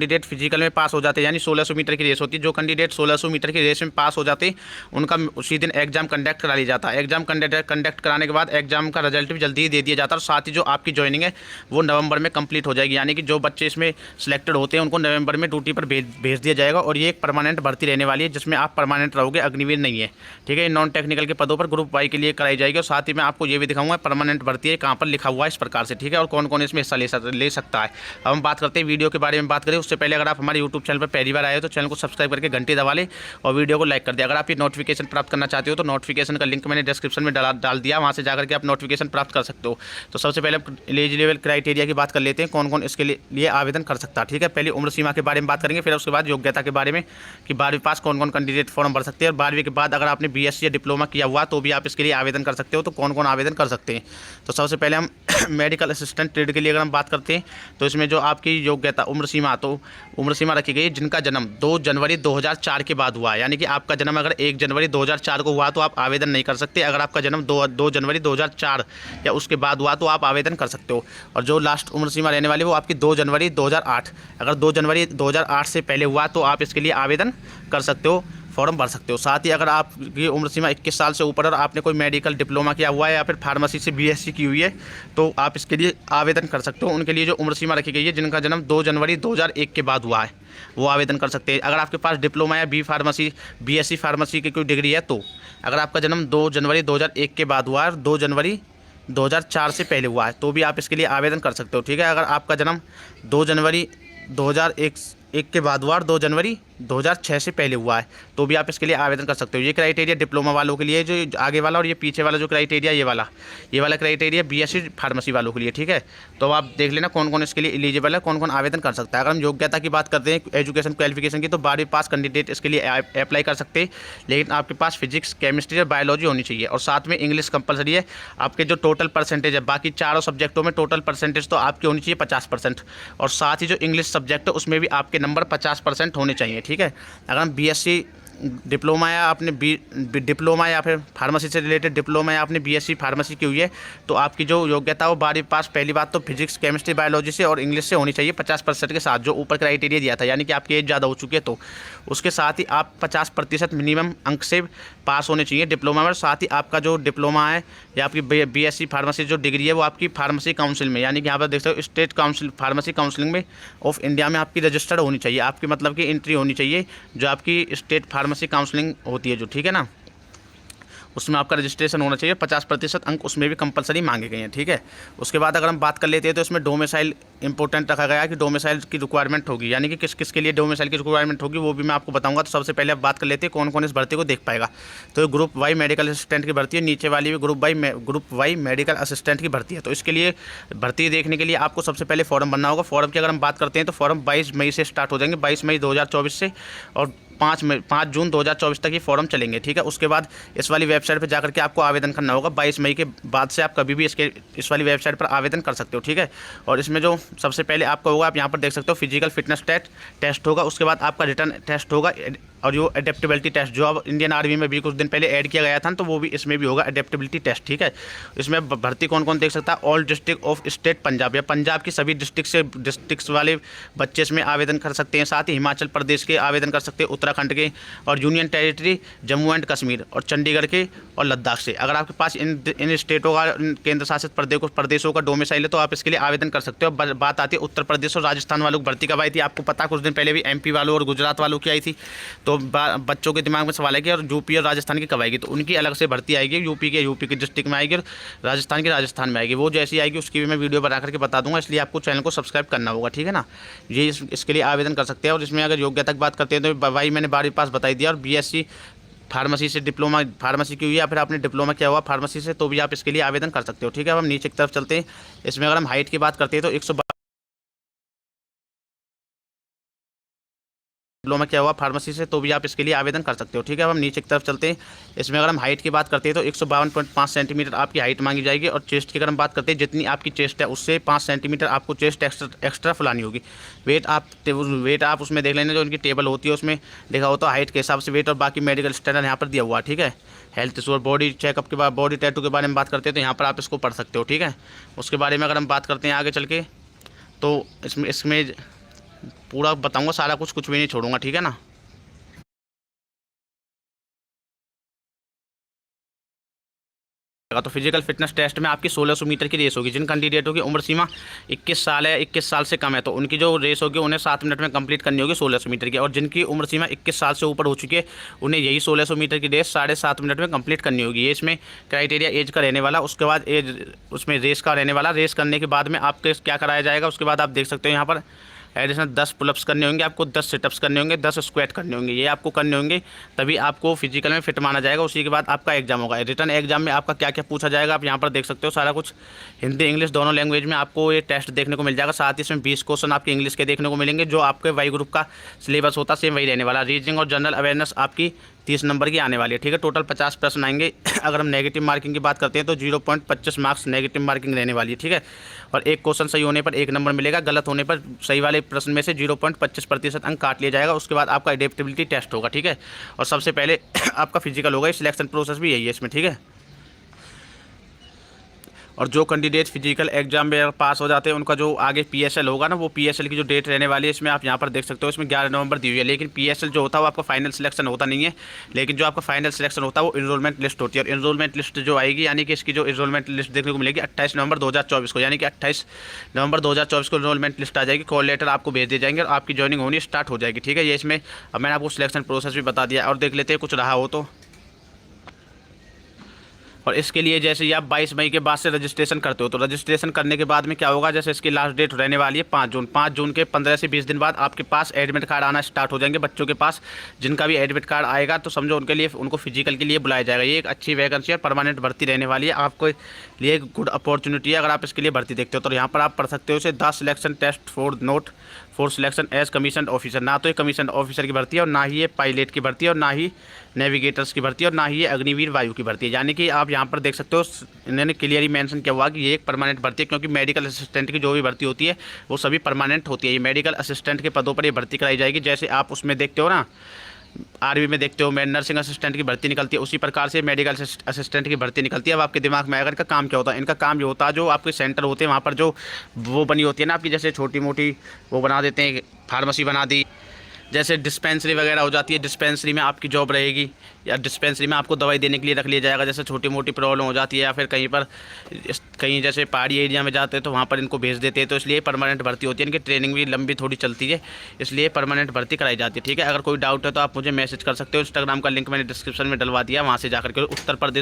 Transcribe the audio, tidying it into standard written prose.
Candidate physical में पास हो जाते हैं, यानी 1600 मीटर की रेस होती है, जो कैंडिडेट 1600 मीटर की रेस में पास हो जाते हैं उनका उसी दिन एग्जाम कंडक्ट करा लिया जाता है। एग्जाम कंडक्ट कराने के बाद एग्जाम का रिजल्ट भी जल्दी ही दे दिया जाता है, और साथ ही जो आपकी ज्वाइनिंग है वो नवंबर में कंप्लीट हो जाएगी, यानी कि जो बच्चे इसमें सिलेक्टेड होते हैं उनको नवंबर में ड्यूटी पर भेज दिया जाएगा। और ये एक परमानेंट भर्ती रहने वाली है जिसमें आप परमानेंट रहोगे, अग्निवीर नहीं है, ठीक है। नॉन टेक्निकल के पदों पर ग्रुप वाई के लिए कराई जाएगी, और साथ ही मैं आपको ये भी दिखाऊंगा परमानेंट भर्ती है कहाँ पर लिखा हुआ है इस प्रकार से, ठीक है, और कौन कौन इसमें हिस्सा ले सकता है। अब हम बात करते हैं वीडियो के बारे में बात करें उससे पहले अगर आप हमारे यूट्यूब चैनल पर पहली बार आए हो तो चैनल को सब्सक्राइब करके घंटी दबा लें और वीडियो को लाइक कर दें। अगर आप ये नोटिफिकेशन प्राप्त करना चाहते हो तो नोटिफिकेशन का लिंक मैंने डिस्क्रिप्शन में डाल दिया, वहाँ से जाकर के आप नोटिफिकेशन प्राप्त कर सकते हो। तो सबसे पहले एलिजिबल क्राइटेरिया की बात कर लेते हैं, कौन कौन इसके लिए आवेदन कर सकता है, ठीक है। पहले उम्र सीमा के बारे में बात करेंगे, फिर उसके बाद योग्यता के बारे में कि 12वीं पास कौन कौन कैंडिडेट फॉर्म भर सकते हैं, और 12वीं के बाद अगर आपने बीएससी या डिप्लोमा किया हुआ तो भी आप इसके लिए आवेदन कर सकते हो। तो कौन कौन आवेदन कर सकते हैं, तो सबसे पहले हम मेडिकल असिस्टेंट ट्रेड के लिए अगर हम बात करते हैं तो इसमें जो आपकी योग्यता उम्र सीमा, तो उम्र सीमा रखी गई है जिनका जन्म 2 जनवरी 2004 के बाद हुआ है, यानी कि आपका जन्म अगर 1 जनवरी 2004 को हुआ तो आप आवेदन नहीं कर सकते। अगर आपका जन्म 2 जनवरी 2004 या उसके बाद हुआ तो आप आवेदन कर सकते हो। और जो लास्ट उम्र सीमा रहने वाली है वो आपकी 2 जनवरी 2008, अगर 2 जनवरी 2008 से पहले हुआ तो आप इसके लिए आवेदन कर सकते हो, फॉर्म भर सकते हो। साथ ही अगर आपकी उम्र सीमा 21 साल से ऊपर और आपने कोई मेडिकल डिप्लोमा किया हुआ है या फिर फार्मेसी से बीएससी की हुई है तो आप इसके लिए आवेदन कर सकते हो। उनके लिए जो उम्र सीमा रखी गई है जिनका जन्म 2 जनवरी 2001 के बाद हुआ है वो आवेदन कर सकते हैं। अगर आपके पास डिप्लोमा या बीएससी फार्मेसी की कोई डिग्री है तो अगर आपका जन्म 2 जनवरी 2001 के बाद हुआ है और 2 जनवरी 2004 से पहले हुआ है तो भी आप इसके लिए आवेदन कर सकते हो, ठीक है। अगर आपका जन्म 2 जनवरी 2001 के बाद हुआ और 2 जनवरी 2006 से पहले हुआ है तो भी आप इसके लिए आवेदन कर सकते हो। ये क्राइटेरिया डिप्लोमा वालों के लिए, जो आगे वाला और ये पीछे वाला जो क्राइटेरिया ये वाला क्राइटेरिया बीएससी फार्मेसी वालों के लिए, ठीक है। तो आप देख लेना कौन कौन इसके लिए एलिजिबल है, कौन कौन आवेदन कर सकता है। अगर हम योग्यता की बात करते हैं एजुकेशन क्वालिफिकेशन की तो 12वीं पास कैंडिडेट इसके लिए अप्लाई कर सकते हैं, लेकिन आपके पास फिजिक्स केमिस्ट्री और बायोलॉजी होनी चाहिए, और साथ में इंग्लिश कंपलसरी है। आपके जो टोटल परसेंटेज है बाकी चारों सब्जेक्टों में टोटल परसेंटेज तो आपकी होनी चाहिए 50%, और साथ ही जो इंग्लिश सब्जेक्ट है उसमें भी आपके नंबर 50% होने चाहिए, ठीक है। अगर हम बीएससी डिप्लोमा या आपने डिप्लोमा या फिर फार्मेसी से रिलेटेड डिप्लोमा या आपने बीएससी फार्मेसी की हुई है तो आपकी जो योग्यता वो 12वीं पास पहली बात तो फिजिक्स केमिस्ट्री बायोलॉजी से और इंग्लिश से होनी चाहिए 50% के साथ, जो ऊपर क्राइटेरिया दिया था, यानी कि आपकी एज ज़्यादा हो चुकी है तो उसके साथ ही आप 50% मिनिमम अंक से पास होने चाहिए डिप्लोमा में। साथ ही आपका जो डिप्लोमा है या आपकी बीएससी फार्मेसी जो डिग्री है वो आपकी फार्मेसी काउंसिल में, यानी कि यहाँ पर देख सकते हो स्टेट काउंसिल फार्मेसी काउंसिलिंग में ऑफ इंडिया में आपकी रजिस्टर्ड होनी चाहिए, आपकी मतलब की एंट्री होनी चाहिए जो आपकी स्टेट फार्मेसी काउंसलिंग होती है जो, ठीक है ना, उसमें आपका रजिस्ट्रेशन होना चाहिए। 50% अंक उसमें भी कंपलसरी मांगे गए हैं, ठीक है। उसके बाद अगर हम बात कर लेते हैं तो इसमें डोमिसाइल इंपॉर्टेंट रखा गया है कि डोमिसाइल की रिक्वायरमेंट होगी, यानी कि किस किस के लिए डोमिसाइल की रिक्वायरमेंट होगी वो भी मैं आपको बताऊंगा। तो सबसे पहले अब बात कर लेते हैं कौन कौन इस भर्ती को देख पाएगा। तो ग्रुप वाई मेडिकल असिस्टेंट की भर्ती है, नीचे वाली भी ग्रुप वाई मेडिकल असिस्टेंट की भर्ती है। तो इसके लिए भर्ती देखने के लिए आपको सबसे पहले फॉर्म भरना होगा। फॉर्म की अगर हम बात करते हैं तो फॉर्म 22 मई से स्टार्ट हो जाएंगे, 22 मई 2024 से, और 5 जून 2024 तक ये फॉर्म चलेंगे, ठीक है। उसके बाद इस वाली वेबसाइट पर जाकर के आपको आवेदन करना होगा। 22 मई के बाद से आप कभी भी इस वाली वेबसाइट पर आवेदन कर सकते हो, ठीक है। और इसमें जो सबसे पहले आपका होगा, आप यहाँ पर देख सकते हो फिजिकल फिटनेस टेस्ट होगा, उसके बाद आपका रिटर्न टेस्ट होगा, और जो एडेप्टेबिलिटी टेस्ट जो अब इंडियन आर्मी में भी कुछ दिन पहले ऐड किया गया था तो वो भी इसमें भी होगा एडेप्टेबिलिटी टेस्ट, ठीक है। इसमें भर्ती कौन कौन देख सकता है, all district of state Punjab, या पंजाब की सभी डिस्ट्रिक्ट्स वाले बच्चे इसमें आवेदन कर सकते हैं। साथ ही हिमाचल प्रदेश के आवेदन कर सकते हैं, उत्तराखंड के, और union territory Jammu and Kashmir और चंडीगढ़ के और लद्दाख से। अगर आपके पास इन स्टेटों का, केंद्र शासित प्रदेशों का डोमिसाइल है तो आप इसके लिए आवेदन कर सकते हो। बात आती है उत्तर प्रदेश और राजस्थान वालों की भर्ती कब आई थी, आपको पता कुछ दिन पहले भी एमपी वालों और गुजरात वालों की आई थी। तो बच्चों के दिमाग में सवाल है कि और यूपी और राजस्थान की कब आएगी, तो उनकी अलग से भर्ती आएगी, यूपी के डिस्ट्रिक्ट में आएगी और राजस्थान में आएगी। वो जैसी आएगी उसकी भी मैं वीडियो बना करके बता दूंगा, इसलिए आपको चैनल को सब्सक्राइब करना होगा, ठीक है ना। ये इसके लिए आवेदन कर सकते हैं। और इसमें अगर योग्यता की बात करते हैं तो भाई मैंने 12वीं पास बताई दिया, और बीएससी फार्मेसी से डिप्लोमा फार्मेसी की हुई है या फिर आपने डिप्लोमा किया हुआ फार्मेसी से तो भी आप इसके लिए आवेदन कर सकते हो, ठीक है। अब हम नीचे की तरफ चलते हैं। इसमें अगर हम हाइट की बात करते हैं तो 112 डिप्लोमा किया हुआ फार्मेसी से तो भी आप इसके लिए आवेदन कर सकते हो, ठीक है। अब हम नीचे की तरफ चलते हैं। इसमें अगर हम हाइट की बात करते हैं तो 152.5 सेंटीमीटर आपकी हाइट मांगी जाएगी, और चेस्ट की अगर हम बात करते हैं जितनी आपकी चेस्ट है उससे 5 सेंटीमीटर आपको चेस्ट एक्स्ट्रा फुलानी होगी। वेट आप उसमें देख लेना, जो उनकी टेबल होती है उसमें देखा हो तो हाइट के हिसाब से वेट, और बाकी मेडिकल स्टैंडर्ड यहाँ पर दिया हुआ है, ठीक है। हेल्थ इशू और बॉडी चेकअप के बाद बॉडी टैटू के बारे में बात करते हैं तो यहाँ पर आप इसको पढ़ सकते हो, ठीक है। उसके बारे में अगर हम बात करते हैं आगे चल के तो इसमें पूरा बताऊँगा सारा कुछ भी नहीं छोड़ूंगा, ठीक है ना। तो फिजिकल फिटनेस टेस्ट में आपकी 1600 मीटर की रेस होगी। जिन कैंडिडेटों की उम्र सीमा 21 साल है, 21 साल से कम है, तो उनकी जो रेस होगी उन्हें 7 मिनट में कंप्लीट करनी होगी 1600 मीटर की। और जिनकी उम्र सीमा 21 साल से ऊपर हो चुकी है उन्हें यही 1600 मीटर की रेस 7.5 मिनट में कंप्लीट करनी होगी। ये इसमें क्राइटेरिया एज का रहने वाला, उसके बाद एज उसमें रेस का रहने वाला। रेस करने के बाद में आपके क्या कराया जाएगा, उसके बाद आप देख सकते हो यहाँ पर एडिशनल 10 पुलअप्स करने होंगे आपको, 10 सिटअप्स करने होंगे, 10 स्क्वाट करने होंगे। ये आपको करने होंगे, तभी आपको फिजिकल में फिट माना जाएगा। उसी के बाद आपका एग्जाम होगा। रिटर्न एग्जाम में आपका क्या क्या पूछा जाएगा आप यहाँ पर देख सकते हो सारा कुछ। हिंदी इंग्लिश दोनों लैंग्वेज में आपको ये टेस्ट देखने को मिल जाएगा। साथ ही इसमें 20 क्वेश्चन आपके इंग्लिश के देखने को मिलेंगे। जो आपके वाई ग्रुप का सिलेबस होता है सेम वही रहने वाला। रीजनिंग और जनरल अवेयरनेस आपकी 30 नंबर की आने वाली है, ठीक है। टोटल 50 प्रश्न आएंगे। अगर हम नेगेटिव मार्किंग की बात करते हैं तो 0.25 मार्क्स नेगेटिव मार्किंग रहने वाली है, ठीक है। और एक क्वेश्चन सही होने पर 1 नंबर मिलेगा, गलत होने पर सही वाले प्रश्न में से 0.25% अंक काट लिया जाएगा। उसके बाद आपका एडेप्टेबिलिटी टेस्ट होगा, ठीक है। और सबसे पहले आपका फिजिकल होगा। सिलेक्शन प्रोसेस भी यही है इसमें, ठीक है। और जो कैंडिडेट फिजिकल एग्जाम में पास हो जाते हैं उनका जो आगे पीएसएल होगा ना, वो पीएसएल की जो डेट रहने वाली है इसमें आप यहाँ पर देख सकते हो। इसमें 11 नवंबर दी हुई है। लेकिन पीएसएल जो होता है वो आपका फाइनल सिलेक्शन होता नहीं है। लेकिन जो आपका फाइनल सिलेक्शन होता है वो इनरोलमेंट लिस्ट होती है। और इनरोलमेंट लिस्ट जो आएगी, यानी कि इसकी जो इनरोलमेंट लिस्ट देखने को मिलेगी 28 नवंबर 2024 को, यानी कि 28 नवंबर 2024 को इनरोलमेंट लिस्ट आ जाएगी। कॉल लेटर आपको भेज दिए जाएंगे और आपकी ज्वाइनिंग होनी स्टार्ट हो जाएगी, ठीक है। ये इसमें अब मैंने आपको सिलेक्शन प्रोसेस भी बता दिया। और देख लेते हैं कुछ रहा हो तो। और इसके लिए जैसे ही आप 22 मई के बाद से रजिस्ट्रेशन करते हो, तो रजिस्ट्रेशन करने के बाद में क्या होगा, जैसे इसकी लास्ट डेट रहने वाली है 5 जून। 5 जून के 15 से 20 दिन बाद आपके पास एडमिट कार्ड आना स्टार्ट हो जाएंगे बच्चों के पास। जिनका भी एडमिट कार्ड आएगा तो समझो उनके लिए, उनको फिजिकल के लिए बुलाया जाएगा। ये एक अच्छी वैकेंसी और परमानेंट भर्ती रहने वाली है। आपको लिए एक गुड अपॉर्चुनिटी है अगर आप इसके लिए भर्ती देखते हो। तो यहाँ पर आप पढ़ सकते हो इसे, the selection test for note for selection as commission officer. ना तो ये कमीशन ऑफिसर की भर्ती है, और ना ही ये पायलट की भर्ती है, और ना ही नेविगेटर्स की भर्ती है, और ना ही ये अग्निवीर वायु की भर्ती है। यानी कि आप यहाँ पर देख सकते हो इन्होंने क्लियरली मेंशन किया हुआ कि ये एक परमानेंट भर्ती है। क्योंकि मेडिकल असिस्टेंट की जो भी भर्ती होती है वो सभी परमानेंट होती है। ये मेडिकल असिस्टेंट के पदों पर ये भर्ती कराई जाएगी। जैसे आप उसमें देखते हो ना, आर्मी में देखते हो नर्सिंग असिस्टेंट की भर्ती निकलती है, उसी प्रकार से मेडिकल असिस्टेंट की भर्ती निकलती है। अब आपके दिमाग में आएगा इनका काम क्या होता है। इनका काम ये होता है, जो आपके सेंटर होते हैं वहाँ पर जो वो बनी होती है ना आपकी, जैसे छोटी मोटी वो बना देते हैं, फार्मेसी बना दी, जैसे डिस्पेंसरी वगैरह हो जाती है, डिस्पेंसरी में आपकी जॉब रहेगी। या डिस्पेंसरी में आपको दवाई देने के लिए रख लिया जाएगा। जैसे छोटी मोटी प्रॉब्लम हो जाती है, या फिर कहीं पर कहीं जैसे पहाड़ी एरिया में जाते हैं तो वहाँ पर इनको भेज देते हैं। तो इसलिए परमानेंट भर्ती होती है। इनकी ट्रेनिंग भी लंबी थोड़ी चलती है, इसलिए परमानेंट भर्ती कराई जाती है, ठीक है। अगर कोई डाउट है तो आप मुझे मैसेज कर सकते हो। इंस्टाग्राम का लिंक मैंने डिस्क्रिप्शन में डलवा दिया, वहाँ से जाकर के उत्तर प्रदेश